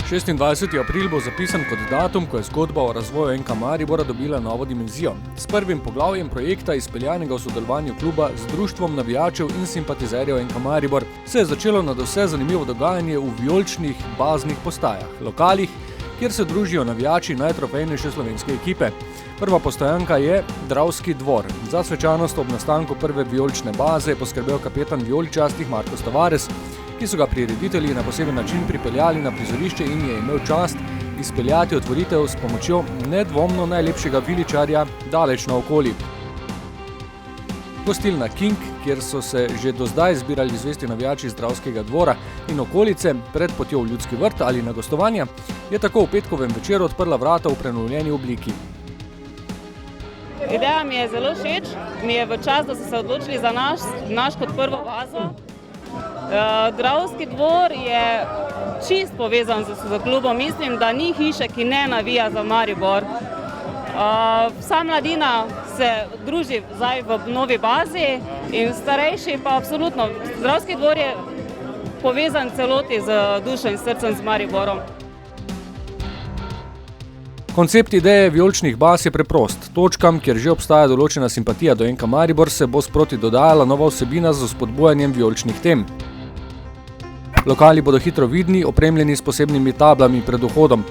26. april bo zapisan kot datum, ko je zgodba o razvoju NK Maribora dobila novo dimenzijo. S prvim poglavjem projekta, izpeljanega v sodelovanju kluba z Društvom navijačev in simpatizerjev NK Maribor, se je začelo nadvse zanimivo dogajanje v vijoličnih baznih postajah, lokalih, kjer se družijo navijači najtrofejnejše slovenske ekipe. Prva postojanka je Dravski dvor. Za svečanost ob nastanku prve vijolične baze je poskrbel kapetan vijoličastih Marko Tavares, ki so ga prireditelji na poseben način pripeljali na prizorišče in je imel čast izpeljati otvoritev s pomočjo nedvomno najlepšega viličarja daleč naokoli. Gostilna King, kjer so se že do zdaj zbirali zvesti navijači z Dravskega dvora in okolice pred potjo v Ljudski vrt ali na gostovanja, je tako v petkovem večeru odprla vrata v prenovljeni obliki. Ideja mi je zelo všeč, mi je v čas, da so se odločili za naš kot prvo bazo. Dravski dvor je čist povezan z klubom. Mislim, da ni hiše, ki ne navija za Maribor. Vsa mladina se druži zdaj v novi bazi in starejši pa absolutno. Dravski dvor je povezan celoti z dušo in srcem z Mariborom. Koncept ideje vijoličnih baz je preprost. Točkam, kjer že obstaja določena simpatija do NK Maribor, se bo sproti dodajala nova vsebina z spodbujanjem vijoličnih tem. Lokali bodo hitro vidni, opremljeni s posebnimi tablami pred vhodom.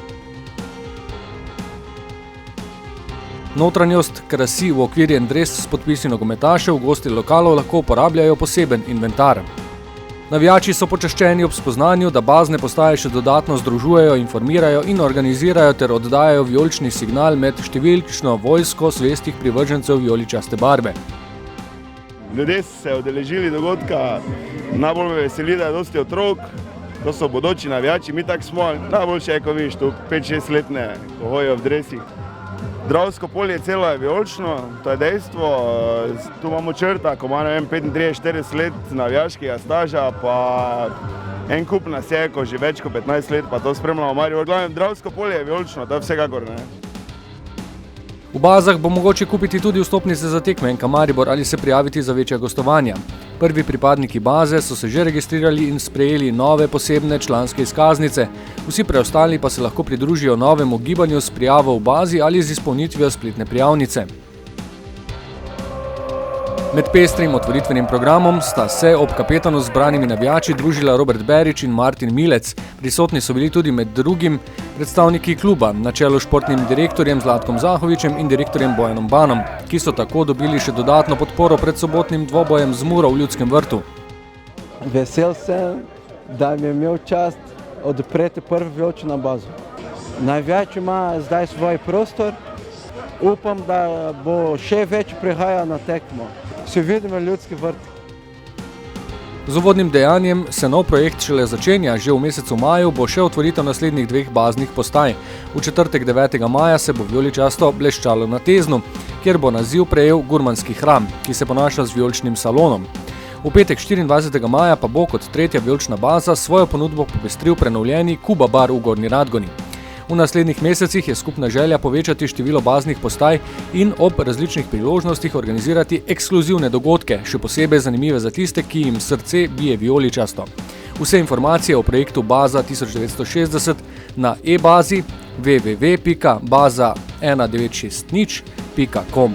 Notranjost krasi v okvirjen dres s podpisi nogometašev, gosti lokalov lahko uporabljajo poseben inventar. Navijači so počaščeni ob spoznanju, da bazne postaje še dodatno združujejo, informirajo in organizirajo ter oddajajo vijolični signal med številčno vojsko zvestih privržencev vijoličaste barve. Ljudje so se udeležili dogodka, najbolj me veseli, da je dosti otrok, to so bodoči navijači, mi tak smo, najboljše je, ko vidiš tu 5-6 letne, ko hojijo v dresih. Dravsko polje celo je vijolično, to je dejstvo, tu imamo črta, ko ima 35-40 let navijaškega staža, pa en kup nas je, ko že več kot 15 let, pa to spremljamo Maribor. Glavnem, Dravsko polje je vijolično, to je vsekakor, ne. V bazah bo mogoče kupiti tudi vstopnice za tekme NK Maribor ali se prijaviti za večja gostovanja. Prvi pripadniki baze so se že registrirali in sprejeli nove posebne članske izkaznice. Vsi preostali pa se lahko pridružijo novemu gibanju s prijavo v bazi ali z izpolnitvijo spletne prijavnice. Med pestrim otvoritvenim programom sta se ob kapetanu zbranimi navijači družila Robert Berič in Martin Milec. Prisotni so bili tudi med drugim predstavniki kluba, na čelu športnim direktorjem Zlatkom Zahovičem in direktorjem Bojanom Banom, ki so tako dobili še dodatno podporo pred sobotnim dvobojem z Muro v Ljudskem vrtu. Vesel sem, da mi je imel čast odpreti prvo vijolično bazo. Navijač ima zdaj svoj prostor, upam, da bo še več prihajal na tekmo. Se vidimo Ljudski vrt. Z uvodnim dejanjem se nov projekt šele začenja, že v mesecu maju bo še otvoritev naslednjih 2 baznih postaj. V četrtek 9. maja se bo vijoličasto bleščalo na Teznu, kjer bo naziv prejel Gurmanski hram, ki se ponaša z vijoličnim salonom. V petek 24. maja pa bo kot tretja vijolična baza svojo ponudbo popestril prenovljeni Kuba bar v Gornji Radgoni. V naslednjih mesecih je skupna želja povečati število baznih postaj in ob različnih priložnostih organizirati ekskluzivne dogodke, še posebej zanimive za tiste, ki jim srce bije vijoličasto. Vse informacije o projektu Baza 1960 na e-bazi www.baza1960.com.